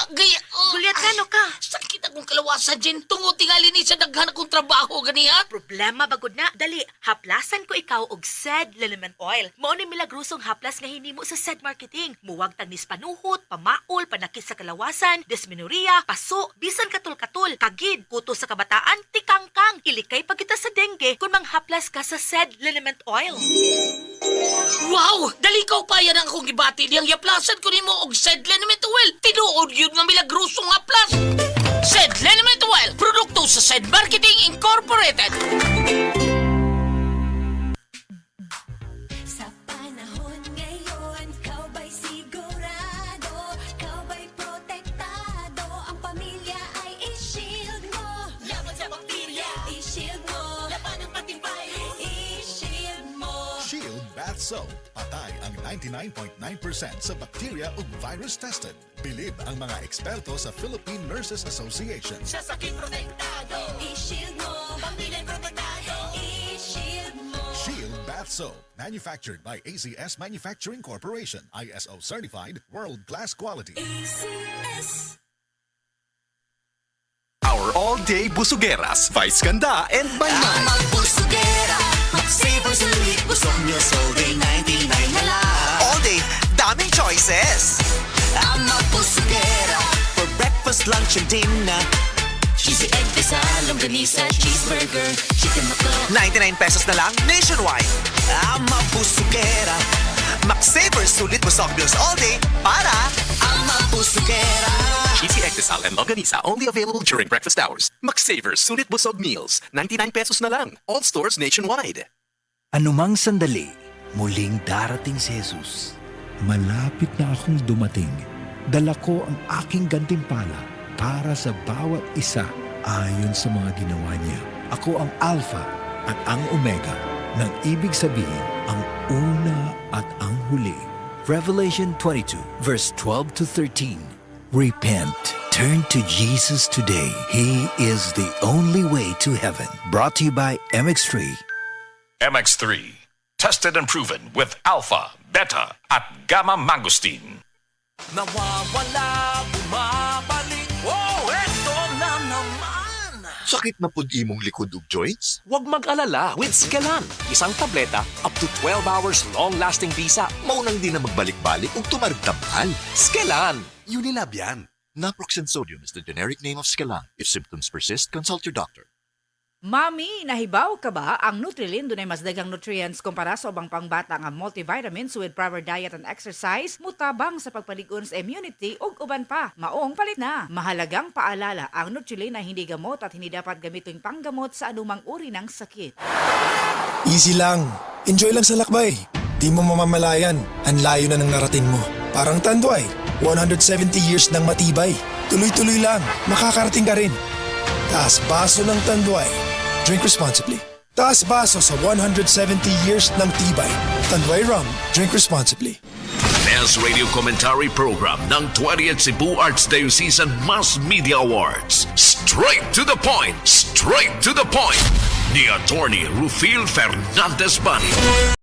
Gaya, Gulyat ka, no ka? sakit akong kalawasan, Jen. Tungod tingali ni sa daghan akong trabaho, ganiha. Problema bagod na. Dali, haplasan ko ikaw og SED Liniment Oil. Mao ni milagrosong haplas nga hinimo sa SED Marketing. Muwag tagnis panuhot, pamaol, panakit sa kalawasan, dysmenorrhea, paso, bisan katul-katul, kagid, kuto sa kabataan, tikangkang. Ilikay pa kita sa dengue kung manghaplas ka sa SED Liniment Oil. Wow! Dali ka pa yan ang akong gibati. Diyang yaplasan ko nimo og SED Liniment Oil. Tinuod yun nga milagrosong haplas. SED Liniment Oil. Produkto sa SED Marketing Incorporated. Sa panahon ngayon, kau ba'y sigurado? Kau ba'y protektado? Ang pamilya ay i-shield mo. Laban sa bakterya, i-shield mo. Laban ng pating virus, i-shield mo. Shield Bath Soap. Patay ang 99.9% sa bacteria ug virus tested. Bilib ang mga eksperto sa Philippine Nurses Association. Sa sakit protektado, i-shield mo. Pamilya'y protektado, i-shield mo. Shield Bath Soap. Manufactured by ACS Manufacturing Corporation. ISO certified, world-class quality. ACS. Our all-day busugeras, Vice Ganda and Maymay. Magbusugera, mag-saver sulit. Busog nyo sobrang 99 na lang. All day, daming choices. Ang magbusugera. For breakfast, lunch, and dinner. Cheesy egg pizza, longganisa, cheeseburger, chicken McDo. 99 pesos na lang nationwide. Ang mabusugera. Max-saver, sulit busog meals all day para Ang magbusugera. Cheesy egg desal and longganisa only available during breakfast hours. Max-saver, sulit busog meals. 99 pesos na lang. All stores nationwide. Anumang sandali, muling darating si Jesus. Malapit na akong dumating. Dala ko ang aking gantimpala para sa bawat isa ayon sa mga ginawa niya. Ako ang Alpha at ang Omega, nang ibig sabihin ang una at ang huli. Revelation 22, verse 12 to 13. Repent. Turn to Jesus today. He is the only way to heaven. Brought to you by MX3. MX3, tested and proven with alpha, beta, at gamma mangosteen. Nawawala, bumabalik. Oh, eto na naman. Sakit na pud imong likod ug joints? Huwag mag-alala with Skelan. Isang tableta, up to 12 hours long-lasting bisa. Maunang di na magbalik-balik ug tumarigtamhal. Skelan! Unilab yan. Naproxen sodium is the generic name of Skelan. If symptoms persist, consult your doctor. Mami, nahibaw ka ba ang Nutrilin dunay mas daghang nutrients kumpara sa ubang pangbata nga multivitamins with proper diet and exercise, mutabang sa pagpalig-on sa immunity ug uban pa. Maong palit na. Mahalagang paalala, ang Nutrilin ay hindi gamot at hindi dapat gamitin panggamot sa anumang uri ng sakit. Easy lang. Enjoy lang sa lakbay. Di mo mamamalayan. Ang layo na ng narating mo. Parang Tanduay. 170 years nang matibay. Tuloy-tuloy lang. Makakarating ka rin. Taas baso ng Tanduay. Drink responsibly. Taas baso sa 170 years ng tibay. Tanduay Rum. Drink responsibly. Best Radio Commentary Program ng 20th Cebu Archdiocese Mass Media Awards. Straight to the point! Straight to the point! Ni Attorney Rufil Fernandez Bani.